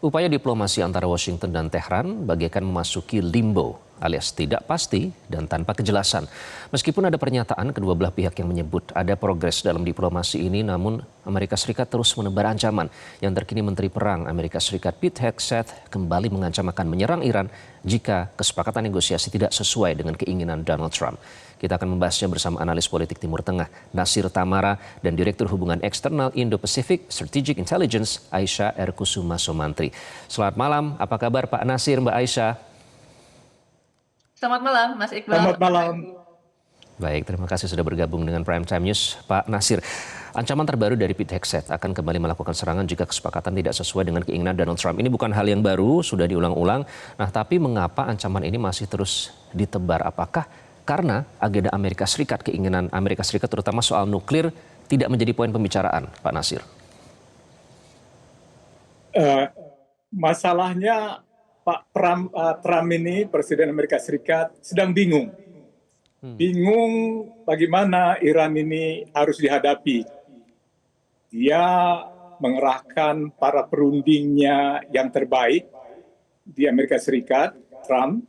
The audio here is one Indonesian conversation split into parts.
Upaya diplomasi antara Washington dan Tehran bagaikan memasuki limbo alias tidak pasti dan tanpa kejelasan. Meskipun ada pernyataan kedua belah pihak yang menyebut ada progres dalam diplomasi ini, namun Amerika Serikat terus menebar ancaman. Yang terkini Menteri Perang Amerika Serikat Pete Hegseth kembali mengancam akan menyerang Iran jika kesepakatan negosiasi tidak sesuai dengan keinginan Donald Trump. Kita akan membahasnya bersama analis politik Timur Tengah Nasir Tamara dan Direktur Hubungan Eksternal Indo-Pacific Strategic Intelligence Aisyah R. Kusuma Somantri. Selamat malam, apa kabar Pak Nasir, Mbak Aisyah? Selamat malam, Mas Iqbal. Selamat malam. Baik, terima kasih sudah bergabung dengan Prime Time News. Pak Nasir, ancaman terbaru dari Pete Hegseth akan kembali melakukan serangan jika kesepakatan tidak sesuai dengan keinginan Donald Trump. Ini bukan hal yang baru, sudah diulang-ulang. Nah, tapi mengapa ancaman ini masih terus ditebar? Apakah karena agenda Amerika Serikat, keinginan Amerika Serikat terutama soal nuklir tidak menjadi poin pembicaraan, Pak Nasir? Masalahnya Pak Trump ini, Presiden Amerika Serikat, sedang bingung. Bingung bagaimana Iran ini harus dihadapi. Dia mengerahkan para perundingnya yang terbaik di Amerika Serikat, Trump.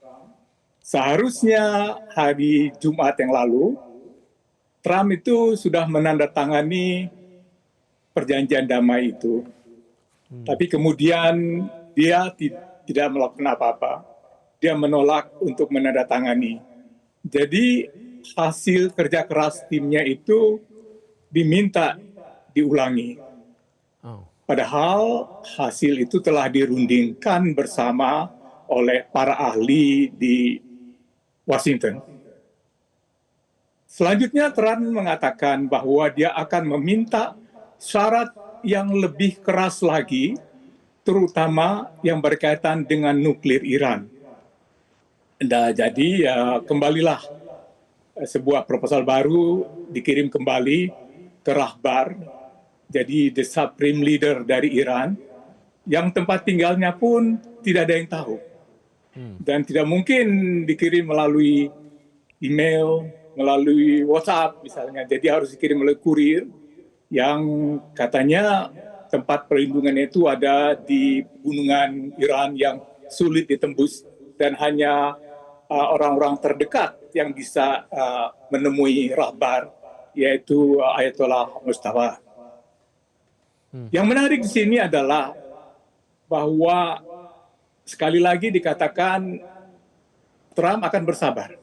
Seharusnya hari Jumat yang lalu, Trump itu sudah menandatangani perjanjian damai itu. Tapi kemudian dia tidak melakukan apa-apa. Dia menolak untuk menandatangani. Jadi hasil kerja keras timnya itu diminta diulangi. Padahal hasil itu telah dirundingkan bersama oleh para ahli di Washington. Selanjutnya Trump mengatakan bahwa dia akan meminta syarat yang lebih keras lagi, terutama yang berkaitan dengan nuklir Iran. Nah, jadi kembalilah sebuah proposal baru dikirim kembali ke Rahbar, jadi the supreme leader dari Iran, yang tempat tinggalnya pun tidak ada yang tahu. Dan tidak mungkin dikirim melalui email, melalui WhatsApp misalnya. Jadi harus dikirim melalui kurir yang katanya tempat perlindungan itu ada di gunungan Iran yang sulit ditembus dan hanya orang-orang terdekat yang bisa menemui Rahbar, yaitu Ayatollah Mustafa. Yang menarik di sini adalah bahwa sekali lagi dikatakan Trump akan bersabar.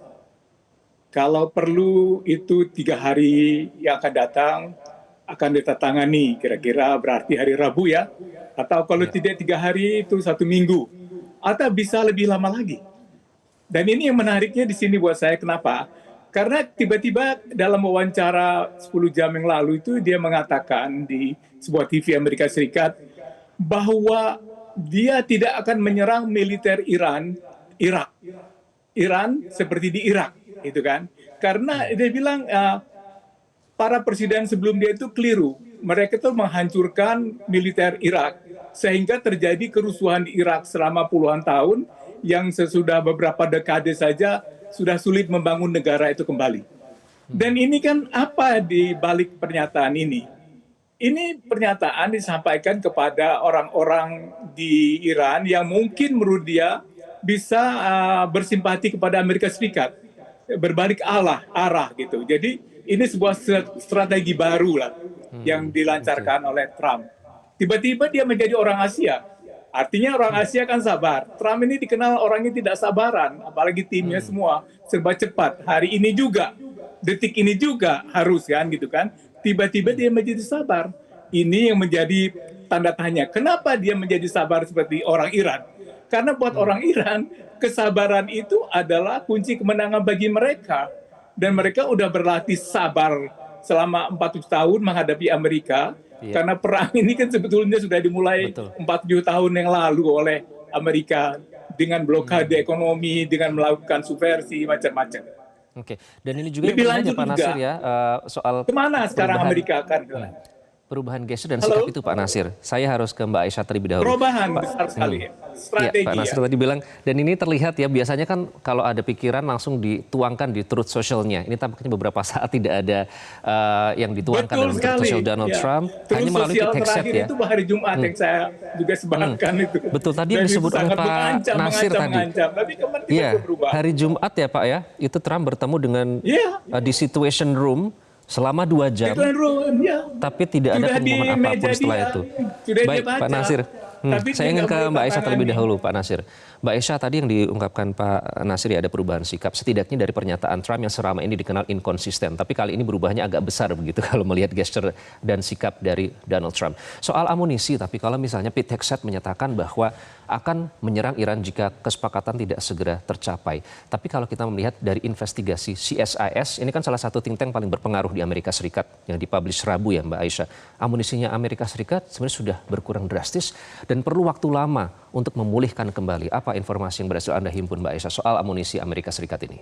Kalau perlu itu 3 hari yang akan datang akan ditandatangani, kira-kira berarti hari Rabu ya. Atau kalau tidak 3 hari itu 1 minggu. Atau bisa lebih lama lagi. Dan ini yang menariknya di sini buat saya, kenapa? Karena tiba-tiba dalam wawancara 10 jam yang lalu itu dia mengatakan di sebuah TV Amerika Serikat bahwa dia tidak akan menyerang militer Irak seperti di Irak, itu kan? Karena dia bilang para presiden sebelum dia itu keliru. Mereka itu menghancurkan militer Irak sehingga terjadi kerusuhan di Irak selama puluhan tahun yang sesudah beberapa dekade saja sudah sulit membangun negara itu kembali. Dan ini kan apa di balik pernyataan ini? Ini pernyataan disampaikan kepada orang-orang di Iran yang mungkin menurut dia bisa bersimpati kepada Amerika Serikat, berbalik arah gitu. Jadi ini sebuah strategi baru lah yang dilancarkan oleh Trump. Tiba-tiba dia menjadi orang Asia. Artinya orang Asia kan sabar. Trump ini dikenal orangnya tidak sabaran, apalagi timnya semua serba cepat. Hari ini juga, detik ini juga harus kan gitu kan. Tiba-tiba dia menjadi sabar. Ini yang menjadi tanda tanya. Kenapa dia menjadi sabar seperti orang Iran? Karena buat orang Iran, kesabaran itu adalah kunci kemenangan bagi mereka. Dan mereka udah berlatih sabar selama 40 tahun menghadapi Amerika. Karena perang ini kan sebetulnya sudah dimulai 40 tahun yang lalu oleh Amerika dengan blokade ekonomi, dengan melakukan subversi macam-macam. Oke, dan ini juga lebih yang lanjut Pak juga, Nasir ya soal kemana sekarang Amerika akan perubahan gesture dan sikap Halo, itu Pak Nasir. Saya harus ke Mbak Aisyah terlebih dahulu. perubahan Pak, besar sekali, ya, Pak strategi Nasir ya. tadi bilang, dan ini terlihat ya biasanya kan kalau ada pikiran langsung dituangkan di truth socialnya. Ini tampaknya beberapa saat tidak ada yang dituangkan Betul dalam truth sekali. social Donald Ya. Trump, hanya Terus melalui sosial text chat terakhir ya. itu hari Jumat yang saya juga sebarkan itu. Betul, tadi yang Dan itu disebut oleh sangat Pak mengancam, Nasir mengancam, tadi. mengancam. Tapi kemarin Iya, tiba-tiba berubah. hari Jumat ya Pak ya, itu Trump bertemu dengan Iya, di Situation Room selama 2 jam, Declan Rowan, ya. tapi tidak ada Sudah di pengumuman apapun meja setelah dia, itu. sudah dia Baik, baca. Pak Nasir. Tapi Saya dia ingin nggak ke boleh Mbak Aisyah terlebih tangani. dahulu, Pak Nasir. Mbak Aisyah, tadi yang diungkapkan Pak Nasir ya ada perubahan sikap. Setidaknya dari pernyataan Trump yang selama ini dikenal inkonsisten, tapi kali ini berubahnya agak besar begitu kalau melihat gesture dan sikap dari Donald Trump. Soal amunisi, tapi kalau misalnya Pete Hegseth menyatakan bahwa akan menyerang Iran jika kesepakatan tidak segera tercapai. Tapi kalau kita melihat dari investigasi CSIS, ini kan salah satu think tank paling berpengaruh di Amerika Serikat yang dipublish Rabu ya Mbak Aisyah. Amunisinya Amerika Serikat sebenarnya sudah berkurang drastis dan perlu waktu lama untuk memulihkan kembali. Apa informasi yang berhasil Anda himpun Mbak Aisyah soal amunisi Amerika Serikat ini?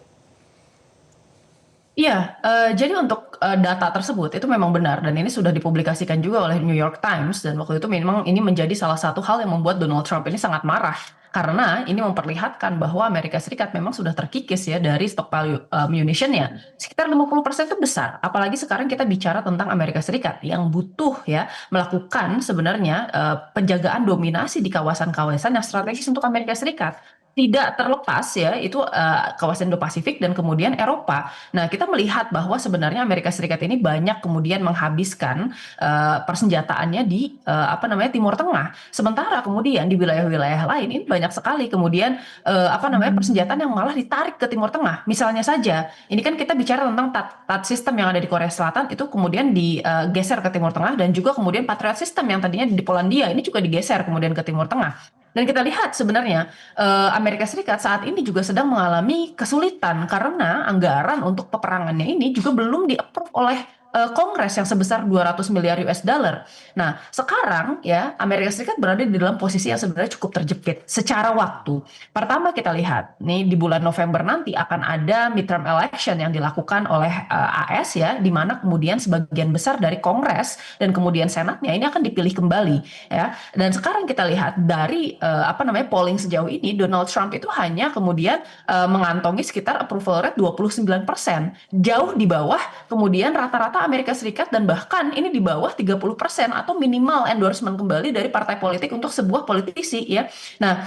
Iya, jadi untuk data tersebut itu memang benar dan ini sudah dipublikasikan juga oleh New York Times dan waktu itu memang ini menjadi salah satu hal yang membuat Donald Trump ini sangat marah karena ini memperlihatkan bahwa Amerika Serikat memang sudah terkikis ya dari stockpile munitionnya. Sekitar 50% itu besar, apalagi sekarang kita bicara tentang Amerika Serikat yang butuh ya melakukan sebenarnya penjagaan dominasi di kawasan-kawasan yang strategis untuk Amerika Serikat. Tidak terlepas ya itu kawasan Indo-Pasifik dan kemudian Eropa. Nah, kita melihat bahwa sebenarnya Amerika Serikat ini banyak kemudian menghabiskan persenjataannya di apa namanya Timur Tengah. Sementara kemudian di wilayah-wilayah lain ini banyak sekali kemudian apa namanya persenjataan yang malah ditarik ke Timur Tengah. Misalnya saja, ini kan kita bicara tentang THAAD system yang ada di Korea Selatan itu kemudian digeser ke Timur Tengah dan juga kemudian Patriot system yang tadinya di Polandia ini juga digeser kemudian ke Timur Tengah. Dan kita lihat sebenarnya Amerika Serikat saat ini juga sedang mengalami kesulitan karena anggaran untuk peperangannya ini juga belum di-approve oleh Kongres yang sebesar 200 miliar US dollar. Nah, sekarang ya Amerika Serikat berada di dalam posisi yang sebenarnya cukup terjepit secara waktu. Pertama kita lihat, nih di bulan November nanti akan ada midterm election yang dilakukan oleh AS ya, di mana kemudian sebagian besar dari Kongres dan kemudian Senatnya ini akan dipilih kembali ya. Dan sekarang kita lihat dari apa namanya polling sejauh ini Donald Trump itu hanya kemudian mengantongi sekitar approval rate 29%, jauh di bawah kemudian rata-rata Amerika Serikat dan bahkan ini di bawah 30% atau minimal endorsement kembali dari partai politik untuk sebuah politisi ya. Nah,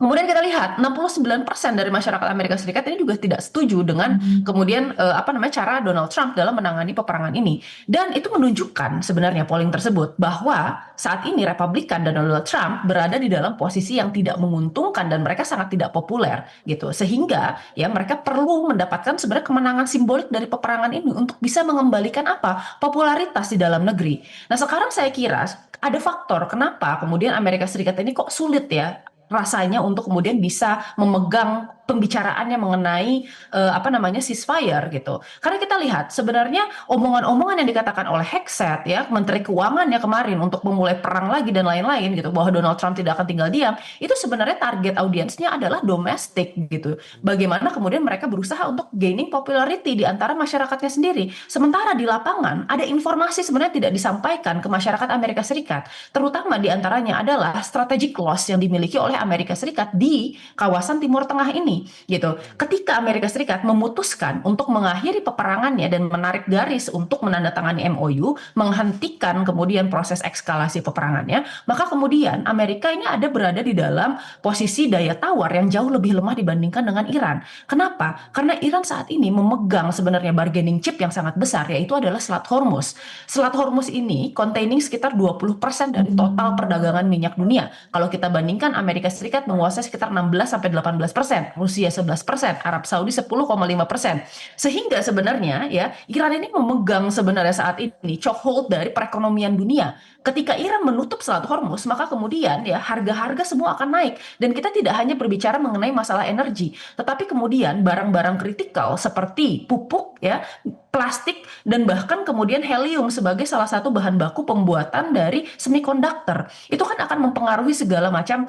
kemudian kita lihat 69% dari masyarakat Amerika Serikat ini juga tidak setuju dengan kemudian apa namanya cara Donald Trump dalam menangani peperangan ini. Dan itu menunjukkan sebenarnya polling tersebut bahwa saat ini Republikan dan Donald Trump berada di dalam posisi yang tidak menguntungkan dan mereka sangat tidak populer gitu. Sehingga ya mereka perlu mendapatkan sebenarnya kemenangan simbolik dari peperangan ini untuk bisa mengembalikan apa? Popularitas di dalam negeri. Nah, sekarang saya kira ada faktor kenapa kemudian Amerika Serikat ini kok sulit ya rasanya untuk kemudian bisa memegang pembicaraannya mengenai apa namanya ceasefire gitu. Karena kita lihat sebenarnya omongan-omongan yang dikatakan oleh Hegseth ya, Menteri Keuangannya kemarin untuk memulai perang lagi dan lain-lain gitu, bahwa Donald Trump tidak akan tinggal diam, itu sebenarnya target audiensnya adalah domestik gitu. Bagaimana kemudian mereka berusaha untuk gaining popularity di antara masyarakatnya sendiri. Sementara di lapangan ada informasi sebenarnya tidak disampaikan ke masyarakat Amerika Serikat, terutama di antaranya adalah strategic loss yang dimiliki oleh Amerika Serikat di kawasan Timur Tengah ini gitu. Ketika Amerika Serikat memutuskan untuk mengakhiri peperangannya dan menarik garis untuk menandatangani MOU, menghentikan kemudian proses eskalasi peperangannya, maka kemudian Amerika ini ada berada di dalam posisi daya tawar yang jauh lebih lemah dibandingkan dengan Iran. Kenapa? Karena Iran saat ini memegang sebenarnya bargaining chip yang sangat besar, yaitu adalah Selat Hormuz. Selat Hormuz ini containing sekitar 20% dari total perdagangan minyak dunia. Kalau kita bandingkan Amerika Serikat menguasai sekitar 16-18%, Rusia 11%, Arab Saudi 10,5%. Sehingga sebenarnya ya Iran ini memegang sebenarnya saat ini chokehold dari perekonomian dunia. Ketika Iran menutup Selat Hormuz, maka kemudian ya harga-harga semua akan naik. Dan kita tidak hanya berbicara mengenai masalah energi, tetapi kemudian barang-barang kritikal seperti pupuk ya, plastik dan bahkan kemudian helium sebagai salah satu bahan baku pembuatan dari semikonduktor. Itu kan akan mempengaruhi segala macam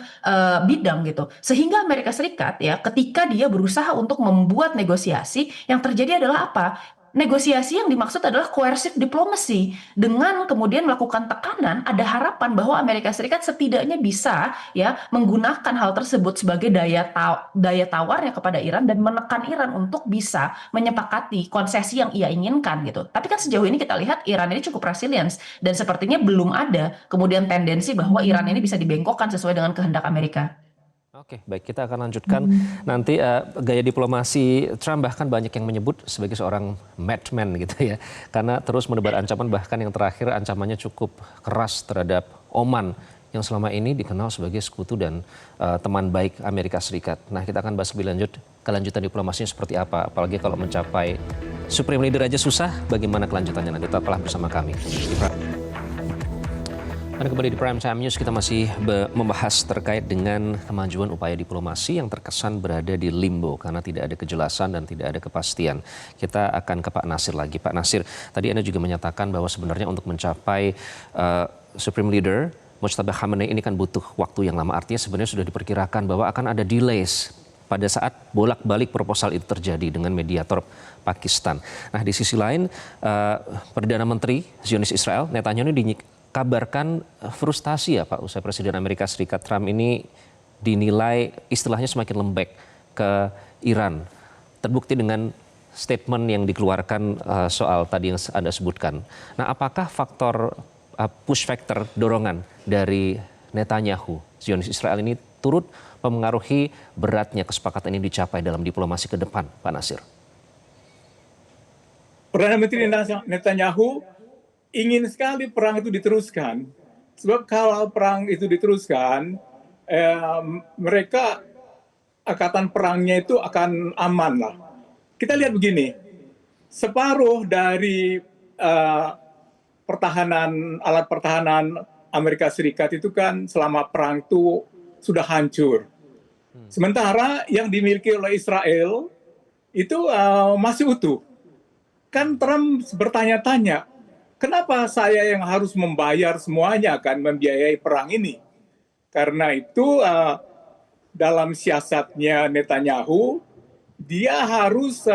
bidang gitu. Sehingga Amerika Serikat ya ketika dia berusaha untuk membuat negosiasi, yang terjadi adalah apa? negosiasi yang dimaksud adalah coercive diplomacy. Dengan kemudian melakukan tekanan, ada harapan bahwa Amerika Serikat setidaknya bisa ya menggunakan hal tersebut sebagai daya tawarnya kepada Iran dan menekan Iran untuk bisa menyepakati konsesi yang ia inginkan gitu. Tapi kan sejauh ini kita lihat Iran ini cukup resilience dan sepertinya belum ada kemudian tendensi bahwa Iran ini bisa dibengkokkan sesuai dengan kehendak Amerika. Oke, baik, kita akan lanjutkan nanti gaya diplomasi Trump, bahkan banyak yang menyebut sebagai seorang madman gitu ya. Karena terus menebar ancaman, bahkan yang terakhir ancamannya cukup keras terhadap Oman yang selama ini dikenal sebagai sekutu dan teman baik Amerika Serikat. Nah, kita akan bahas lebih lanjut kelanjutan diplomasinya seperti apa, apalagi kalau mencapai Supreme Leader aja susah, bagaimana kelanjutannya nanti. Tetaplah bersama kami. Dan kembali di Prime Time News, kita masih membahas terkait dengan kemajuan upaya diplomasi yang terkesan berada di limbo karena tidak ada kejelasan dan tidak ada kepastian. Kita akan ke Pak Nasir lagi. Pak Nasir, tadi Anda juga menyatakan bahwa sebenarnya untuk mencapai Supreme Leader Mojtaba Khamenei ini kan butuh waktu yang lama. Artinya sebenarnya sudah diperkirakan bahwa akan ada delays pada saat bolak-balik proposal itu terjadi dengan mediator Pakistan. Nah, di sisi lain, Perdana Menteri Zionis Israel Netanyahu ini kabarkan frustasi ya Pak, usai Presiden Amerika Serikat Trump ini dinilai istilahnya semakin lembek ke Iran. Terbukti dengan statement yang dikeluarkan soal tadi yang Anda sebutkan. Nah, apakah faktor push factor dorongan dari Netanyahu, Zionis Israel ini turut mempengaruhi beratnya kesepakatan ini dicapai dalam diplomasi ke depan, Pak Nasir? Perdana Menteri Netanyahu ingin sekali perang itu diteruskan. Sebab kalau perang itu diteruskan, mereka angkatan perangnya itu akan aman lah. Kita lihat begini, separuh dari alat pertahanan Amerika Serikat itu kan selama perang itu sudah hancur. Sementara yang dimiliki oleh Israel itu masih utuh. Kan Trump bertanya-tanya, kenapa saya yang harus membayar semuanya kan membiayai perang ini? Karena itu dalam siasatnya Netanyahu, dia harus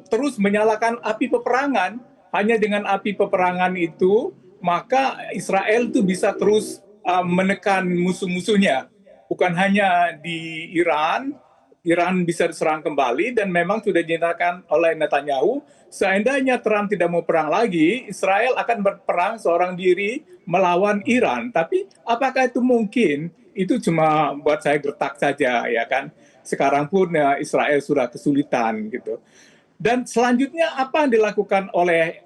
terus menyalakan api peperangan. Hanya dengan api peperangan itu, maka Israel itu bisa terus menekan musuh-musuhnya. Bukan hanya di Iran, Iran bisa diserang kembali dan memang sudah dinyatakan oleh Netanyahu, seandainya Trump tidak mau perang lagi, Israel akan berperang seorang diri melawan Iran. Tapi apakah itu mungkin? Itu cuma buat saya gertak saja, ya kan. Sekarang pun Israel sudah kesulitan gitu. Dan selanjutnya apa yang dilakukan oleh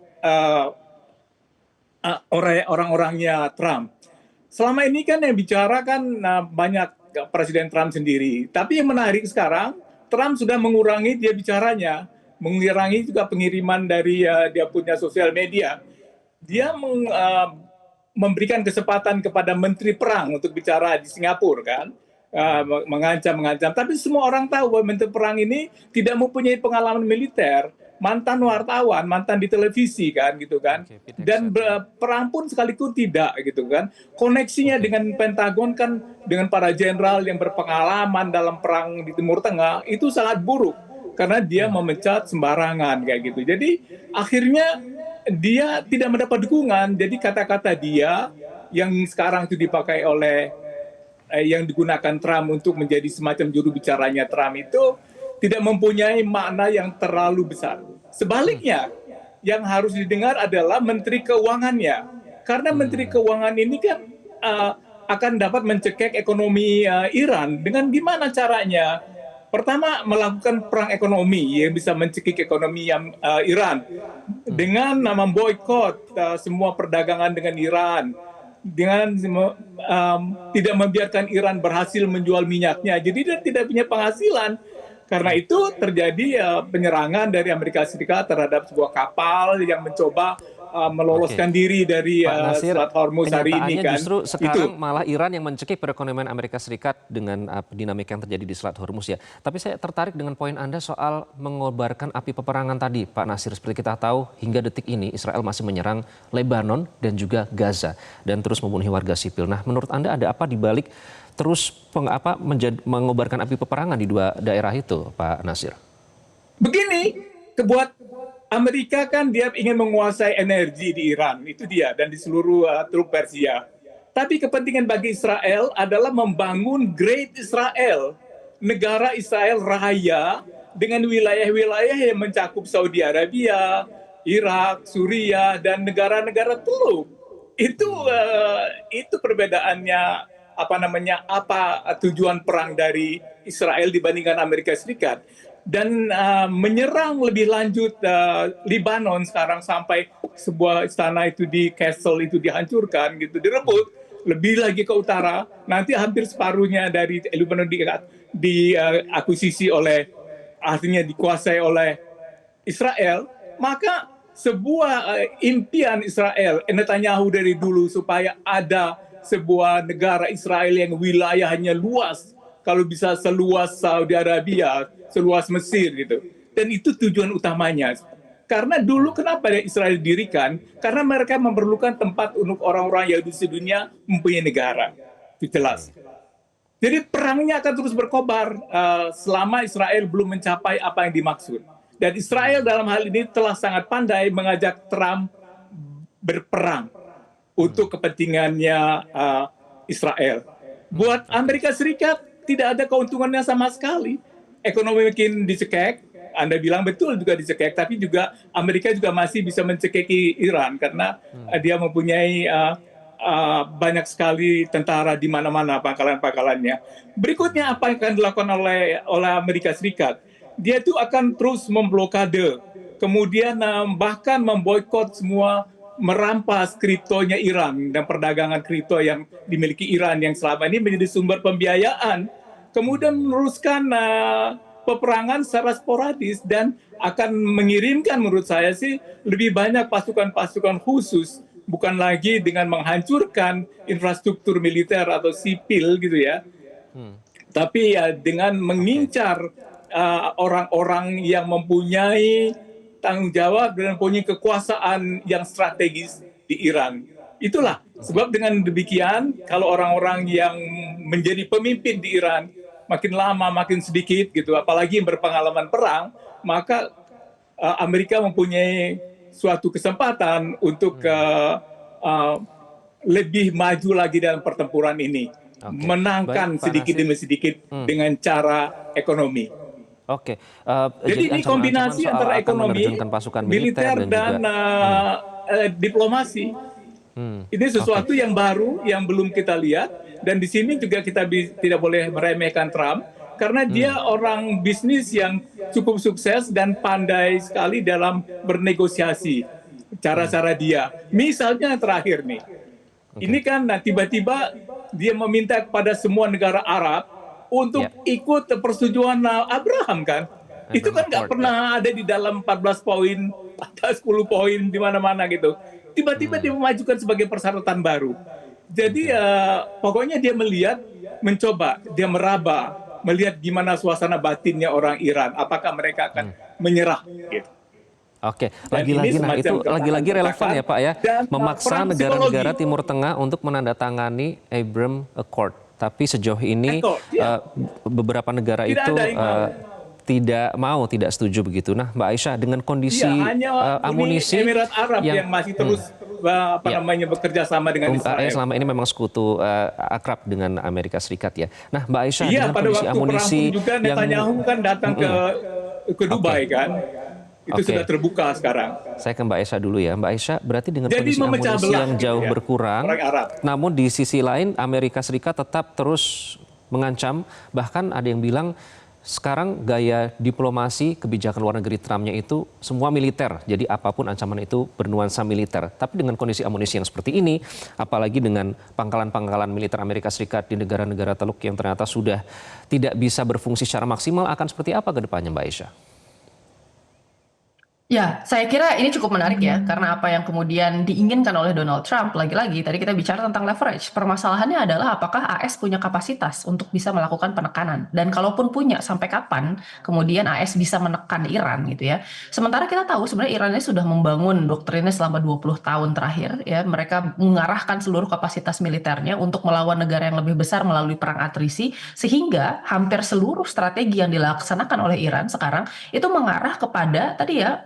orang-orangnya Trump? Selama ini kan yang bicara kan banyak Presiden Trump sendiri. Tapi yang menarik sekarang, Trump sudah mengurangi dia bicaranya, mengurangi juga pengiriman dari dia punya sosial media. Dia memberikan kesempatan kepada Menteri Perang untuk bicara di Singapura kan, mengancam. Tapi semua orang tahu bahwa Menteri Perang ini tidak mempunyai pengalaman militer. Mantan wartawan, mantan di televisi kan gitu kan, dan perang pun sekalipun tidak gitu kan. Koneksinya dengan Pentagon kan dengan para jenderal yang berpengalaman dalam perang di Timur Tengah itu sangat buruk karena dia memecat sembarangan kayak gitu. Jadi akhirnya dia tidak mendapat dukungan. Jadi kata-kata dia yang sekarang itu dipakai oleh yang digunakan Trump untuk menjadi semacam juru bicaranya Trump itu tidak mempunyai makna yang terlalu besar. Sebaliknya, yang harus didengar adalah Menteri Keuangannya. Karena Menteri Keuangan ini kan akan dapat mencekik ekonomi Iran. Dengan gimana caranya? Pertama, melakukan perang ekonomi yang bisa mencekik ekonomi Iran. Dengan memboikot semua perdagangan dengan Iran. Dengan tidak membiarkan Iran berhasil menjual minyaknya. Jadi dia tidak punya penghasilan. Karena itu terjadi penyerangan dari Amerika Serikat terhadap sebuah kapal yang mencoba meloloskan diri dari Selat Hormuz hari ini kan. Justru sekarang malah Iran yang mencekik perekonomian Amerika Serikat dengan dinamika yang terjadi di Selat Hormuz ya. Tapi saya tertarik dengan poin Anda soal mengobarkan api peperangan tadi, Pak Nasir. Seperti kita tahu hingga detik ini Israel masih menyerang Lebanon dan juga Gaza dan terus membunuh warga sipil. Nah, menurut Anda ada apa di balik terus mengobarkan api peperangan di dua daerah itu, Pak Nasir? Begini, Amerika kan dia ingin menguasai energi di Iran, itu dia, dan di seluruh Teluk Persia. Tapi kepentingan bagi Israel adalah membangun Great Israel, negara Israel raya dengan wilayah-wilayah yang mencakup Saudi Arabia, Irak, Suriah, dan negara-negara Teluk. Itu perbedaannya, apa tujuan perang dari Israel dibandingkan Amerika Serikat. Dan menyerang lebih lanjut Lebanon sekarang sampai sebuah istana itu di Castle itu dihancurkan gitu, direbut lebih lagi ke utara, nanti hampir separuhnya dari Lebanon diakuisisi oleh, artinya dikuasai oleh Israel. Maka sebuah impian Israel Netanyahu dari dulu supaya ada sebuah negara Israel yang wilayahnya luas, kalau bisa seluas Saudi Arabia, seluas Mesir gitu. Dan itu tujuan utamanya. Karena dulu kenapa Israel didirikan? Karena mereka memerlukan tempat untuk orang-orang Yahudi sedunia mempunyai negara. Itu jelas. Jadi perangnya akan terus berkobar selama Israel belum mencapai apa yang dimaksud. Dan Israel dalam hal ini telah sangat pandai mengajak Trump berperang untuk kepentingannya Israel. Buat Amerika Serikat tidak ada keuntungannya sama sekali. Ekonomi makin dicekek, Anda bilang betul juga dicekek, tapi juga Amerika juga masih bisa mencekeki Iran karena dia mempunyai banyak sekali tentara di mana-mana pangkalan-pangkalannya. Berikutnya apa yang akan dilakukan oleh Amerika Serikat? Dia itu akan terus memblokade, kemudian bahkan memboikot semua, merampas kriptonya Iran dan perdagangan kripto yang dimiliki Iran yang selama ini menjadi sumber pembiayaan. Kemudian meneruskan peperangan secara sporadis dan akan mengirimkan, menurut saya sih, lebih banyak pasukan-pasukan khusus, bukan lagi dengan menghancurkan infrastruktur militer atau sipil gitu ya, tapi ya dengan mengincar orang-orang yang mempunyai tanggung jawab dan mempunyai kekuasaan yang strategis di Iran. Itulah sebab dengan demikian, kalau orang-orang yang menjadi pemimpin di Iran makin lama makin sedikit gitu, apalagi yang berpengalaman perang, maka Amerika mempunyai suatu kesempatan untuk lebih maju lagi dalam pertempuran ini, menangkan sedikit demi sedikit dengan cara ekonomi. Oke, jadi ini kombinasi antara ekonomi, militer dan diplomasi. Ini sesuatu yang baru yang belum kita lihat, dan di sini juga kita tidak boleh meremehkan Trump karena dia orang bisnis yang cukup sukses dan pandai sekali dalam bernegosiasi cara-cara dia. Misalnya terakhir nih, ini kan tiba-tiba dia meminta kepada semua negara Arab untuk ikut persetujuan Abraham kan. Itu kan nggak pernah ada di dalam 14 poin atau 10 poin di mana-mana gitu. Tiba-tiba dia memajukan sebagai persyaratan baru. Jadi pokoknya dia mencoba, dia meraba, melihat gimana suasana batinnya orang Iran. Apakah mereka akan menyerah gitu. Oke, lagi-lagi relevan ya Pak ya, memaksa negara-negara Timur Tengah untuk menandatangani Abraham Accord. Tapi sejauh ini beberapa negara itu tidak setuju begitu. Nah, Mbak Aisyah, dengan kondisi amunisi Emirat Arab yang masih terus bekerja sama dengan Israel. Selama ini memang sekutu akrab dengan Amerika Serikat ya. Nah, Mbak Aisyah, dengan pada kondisi waktu amunisi perang juga Netanyahu kan datang ke Dubai kan. Itu sudah terbuka sekarang. Saya ke Mbak Aisyah dulu ya. Mbak Aisyah, berarti dengan kondisi amunisi yang jauh berkurang, namun di sisi lain Amerika Serikat tetap terus mengancam, bahkan ada yang bilang sekarang gaya diplomasi kebijakan luar negeri Trumpnya itu semua militer. Jadi apapun ancaman itu bernuansa militer. Tapi dengan kondisi amunisi yang seperti ini, apalagi dengan pangkalan-pangkalan militer Amerika Serikat di negara-negara Teluk yang ternyata sudah tidak bisa berfungsi secara maksimal, akan seperti apa ke depannya, Mbak Aisyah? Ya, saya kira ini cukup menarik ya, karena apa yang kemudian diinginkan oleh Donald Trump, lagi-lagi tadi kita bicara tentang leverage. Permasalahannya adalah apakah AS punya kapasitas untuk bisa melakukan penekanan. Dan kalaupun punya, sampai kapan kemudian AS bisa menekan Iran gitu ya. Sementara kita tahu sebenarnya Iran ini sudah membangun doktrinnya selama 20 tahun terakhir ya. Mereka mengarahkan seluruh kapasitas militernya untuk melawan negara yang lebih besar melalui perang atrisi, sehingga hampir seluruh strategi yang dilaksanakan oleh Iran sekarang itu mengarah kepada tadi ya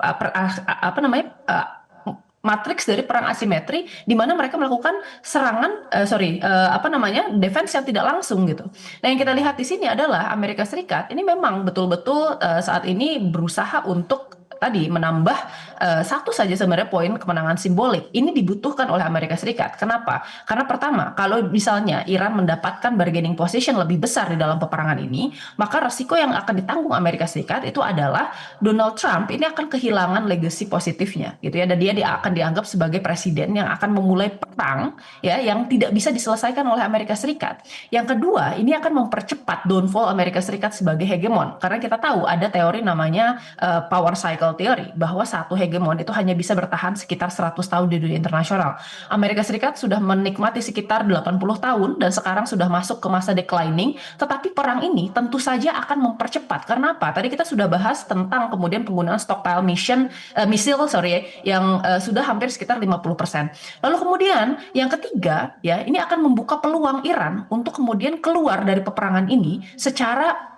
matriks dari perang asimetri di mana mereka melakukan serangan defense yang tidak langsung gitu. Nah, yang kita lihat di sini adalah Amerika Serikat ini memang betul-betul saat ini berusaha untuk tadi menambah satu saja sebenarnya poin kemenangan simbolik. Ini dibutuhkan oleh Amerika Serikat. Kenapa? Karena pertama, kalau misalnya Iran mendapatkan bargaining position lebih besar di dalam peperangan ini, maka resiko yang akan ditanggung Amerika Serikat itu adalah Donald Trump ini akan kehilangan legacy positifnya gitu ya, dan dia akan dianggap sebagai presiden yang akan memulai perang ya yang tidak bisa diselesaikan oleh Amerika Serikat. Yang kedua, ini akan mempercepat downfall Amerika Serikat sebagai hegemon, karena kita tahu ada teori namanya power cycle teori, bahwa satu hegemon itu hanya bisa bertahan sekitar 100 tahun di dunia internasional. Amerika Serikat sudah menikmati sekitar 80 tahun dan sekarang sudah masuk ke masa declining, tetapi perang ini tentu saja akan mempercepat. Karena apa? Tadi kita sudah bahas tentang kemudian penggunaan stockpile missile yang sudah hampir sekitar 50%. Lalu kemudian yang ketiga ya, ini akan membuka peluang Iran untuk kemudian keluar dari peperangan ini secara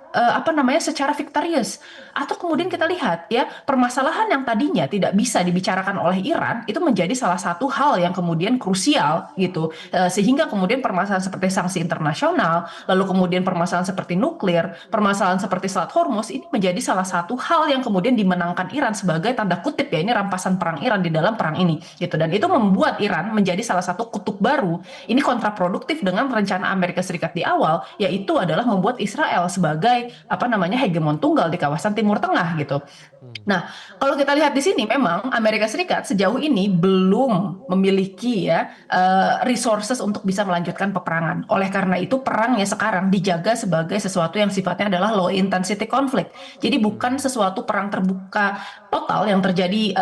secara victorious. Atau kemudian kita lihat ya, permasalahan yang tadinya tidak bisa dibicarakan oleh Iran itu menjadi salah satu hal yang kemudian krusial gitu, sehingga kemudian permasalahan seperti sanksi internasional, lalu kemudian permasalahan seperti nuklir, permasalahan seperti Selat Hormuz ini menjadi salah satu hal yang kemudian dimenangkan Iran sebagai tanda kutip ya, ini rampasan perang Iran di dalam perang ini gitu, dan itu membuat Iran menjadi salah satu kutub baru. Ini kontraproduktif dengan rencana Amerika Serikat di awal, yaitu adalah membuat Israel sebagai hegemon tunggal di kawasan Timur Tengah gitu. Nah, kalau kita lihat di sini memang Amerika Serikat sejauh ini belum memiliki resources untuk bisa melanjutkan peperangan. Oleh karena itu perangnya sekarang dijaga sebagai sesuatu yang sifatnya adalah low intensity conflict. Jadi bukan sesuatu perang terbuka total yang terjadi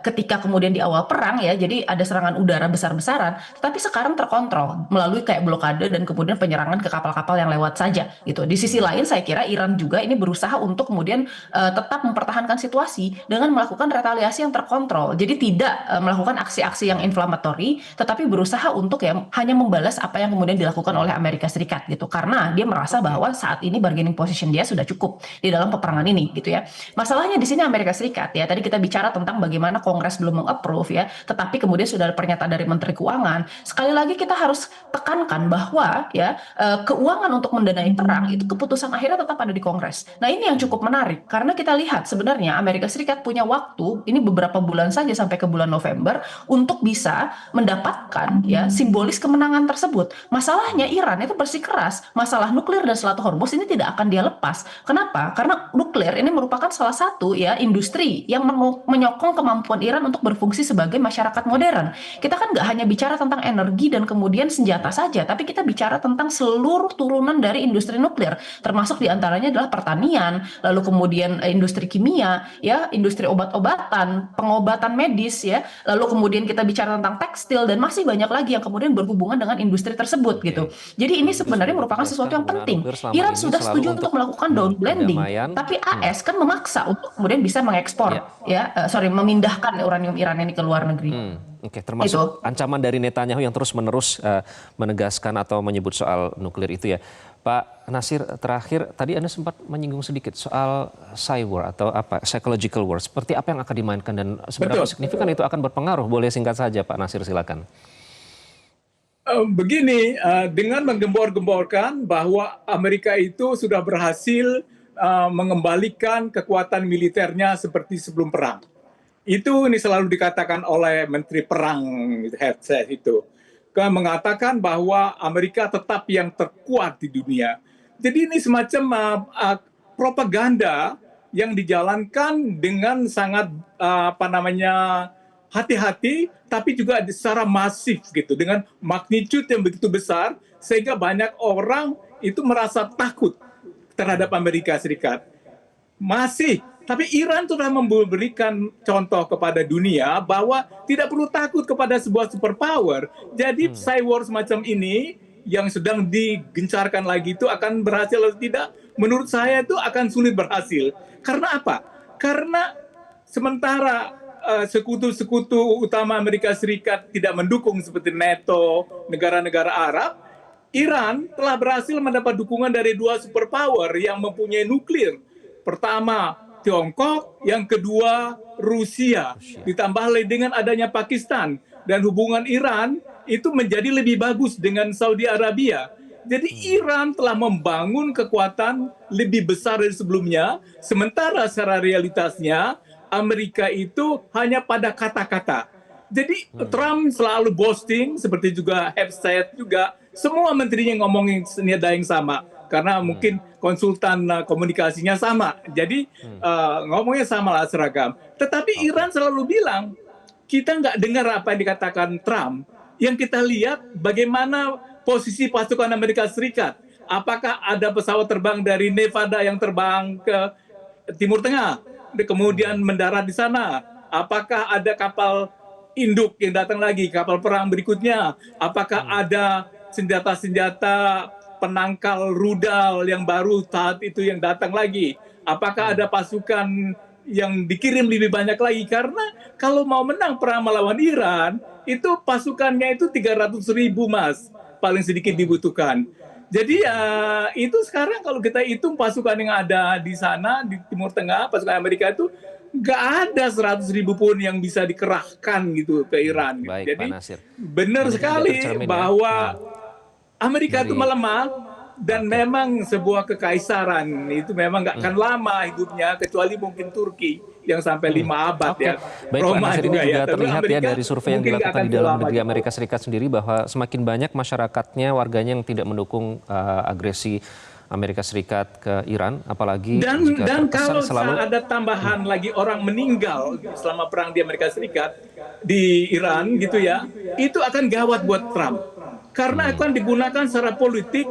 ketika kemudian di awal perang ya. Jadi ada serangan udara besar-besaran, tetapi sekarang terkontrol melalui kayak blokade dan kemudian penyerangan ke kapal-kapal yang lewat saja gitu. Di sisi lain saya kira Iran juga ini berusaha untuk kemudian tetap mempertahankan situasi dengan melakukan retaliasi yang terkontrol. Jadi tidak melakukan aksi-aksi yang inflamatori, tetapi berusaha untuk ya hanya membalas apa yang kemudian dilakukan oleh Amerika Serikat gitu. Karena dia merasa bahwa saat ini bargaining position dia sudah cukup di dalam peperangan ini gitu ya. Masalahnya di sini Amerika Serikat ya, tadi kita bicara tentang bagaimana Kongres belum meng-approve ya, tetapi kemudian sudah ada pernyataan dari Menteri Keuangan. Sekali lagi kita harus tekankan bahwa ya keuangan untuk mendanai perang itu keputusan akhirnya tetap ada di Kongres. Nah, ini yang cukup menarik karena kita lihat sebenarnya Amerika Serikat punya waktu ini beberapa bulan saja sampai ke bulan November untuk bisa mendapatkan ya simbolis kemenangan tersebut. Masalahnya Iran itu bersikeras, masalah nuklir dan Selat Hormuz ini tidak akan dia lepas. Kenapa? Karena nuklir ini merupakan salah satu ya industri yang menyokong kemampuan Iran untuk berfungsi sebagai masyarakat modern. Kita kan nggak hanya bicara tentang energi dan kemudian senjata saja, tapi kita bicara tentang seluruh turunan dari industri nuklir, termasuk diantaranya adalah pertanian, lalu kemudian industri kimia, ya, industri obat-obatan, pengobatan medis, ya, lalu kemudian kita bicara tentang tekstil dan masih banyak lagi yang kemudian berhubungan dengan industri tersebut gitu. Jadi ini sebenarnya merupakan sesuatu yang penting. Iran sudah setuju untuk melakukan down blending, tapi AS kan memaksa untuk kemudian bisa mengekspor, memindahkan uranium Iran ini ke luar negeri. Oke, termasuk ancaman dari Netanyahu yang terus-menerus menegaskan atau menyebut soal nuklir itu ya. Pak Natsir, terakhir tadi Anda sempat menyinggung sedikit soal cyber atau psychological war. Seperti apa yang akan dimainkan dan seberapa signifikan itu akan berpengaruh? Boleh singkat saja Pak Natsir, silakan. Begini, dengan menggembor-gemborkan bahwa Amerika itu sudah berhasil mengembalikan kekuatan militernya seperti sebelum perang. Itu ini selalu dikatakan oleh Menteri Perang Hegseth itu. Mengatakan bahwa Amerika tetap yang terkuat di dunia. Jadi ini semacam propaganda yang dijalankan dengan sangat hati-hati, tapi juga secara masif gitu, dengan magnitude yang begitu besar sehingga banyak orang itu merasa takut terhadap Amerika Serikat. Tapi Iran sudah memberikan contoh kepada dunia bahwa tidak perlu takut kepada sebuah superpower. Jadi cyber semacam ini yang sedang digencarkan lagi itu akan berhasil atau tidak? Menurut saya itu akan sulit berhasil. Karena apa? Karena sementara sekutu-sekutu utama Amerika Serikat tidak mendukung seperti NATO, negara-negara Arab, Iran telah berhasil mendapat dukungan dari dua superpower yang mempunyai nuklir. Pertama, Tiongkok, yang kedua Rusia. Ditambah lagi dengan adanya Pakistan dan hubungan Iran itu menjadi lebih bagus dengan Saudi Arabia. Jadi Iran telah membangun kekuatan lebih besar dari sebelumnya, sementara secara realitasnya Amerika itu hanya pada kata-kata. Jadi Trump selalu boasting, seperti juga Hafez juga, semua menterinya ngomongin senada yang sama. Karena mungkin konsultan komunikasinya sama. Jadi ngomongnya sama lah, seragam. Tetapi Iran selalu bilang, kita nggak dengar apa yang dikatakan Trump. Yang kita lihat bagaimana posisi pasukan Amerika Serikat. Apakah ada pesawat terbang dari Nevada yang terbang ke Timur Tengah, kemudian mendarat di sana? Apakah ada kapal induk yang datang lagi, kapal perang berikutnya? Apakah ada senjata-senjata penangkal rudal yang baru saat itu yang datang lagi? Apakah ada pasukan yang dikirim lebih banyak lagi? Karena kalau mau menang perang melawan Iran, itu pasukannya itu 300.000, Mas, paling sedikit dibutuhkan. Jadi itu sekarang kalau kita hitung pasukan yang ada di sana, di Timur Tengah, pasukan Amerika itu nggak ada 100.000 pun yang bisa dikerahkan gitu ke Iran. Baik, Jadi Pak Nasir. benar sekali bahwa Amerika itu melemah, dan memang sebuah kekaisaran itu memang nggak akan lama hidupnya, kecuali mungkin Turki yang sampai 5 abad ya. Baik, Pak Nasir, ini juga Tapi terlihat ya Amerika dari survei yang mungkin nggak dilakukan akan di dalam selama negeri gitu. Amerika Serikat sendiri bahwa semakin banyak masyarakatnya, warganya yang tidak mendukung agresi Amerika Serikat ke Iran, apalagi Dan jika kalau terkesan selalu ada tambahan lagi orang meninggal selama perang di Amerika Serikat, di Iran gitu ya, itu akan gawat buat Trump. Karena akan digunakan secara politik,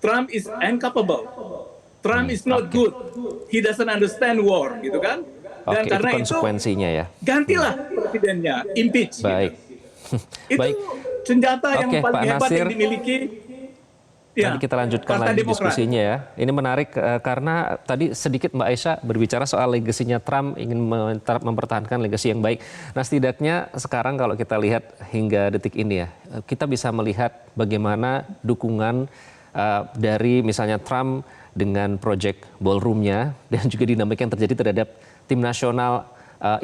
Trump is incapable. Trump is not good. He doesn't understand war, gitu kan? Dan Oke, karena itu konsekuensinya ya. gantilah presidennya, impeach. Baik. Gitu. Itu Baik. senjata yang Oke, paling Pak hebat Nasir. yang dimiliki. Nanti kita lanjutkan Partai lagi Demokrat. diskusinya ya. Ini menarik karena tadi sedikit Mbak Aisyah berbicara soal legasinya Trump, ingin mempertahankan legasi yang baik. Nah, setidaknya sekarang kalau kita lihat hingga detik ini ya, kita bisa melihat bagaimana dukungan dari misalnya Trump dengan Project Ballroom-nya dan juga dinamika yang terjadi terhadap tim nasional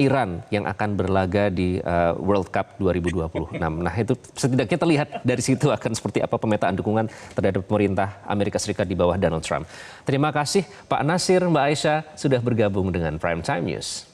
Iran yang akan berlaga di World Cup 2026. Nah, itu setidaknya terlihat dari situ akan seperti apa pemetaan dukungan terhadap pemerintah Amerika Serikat di bawah Donald Trump. Terima kasih Pak Nasir, Mbak Aisyah sudah bergabung dengan Prime Time News.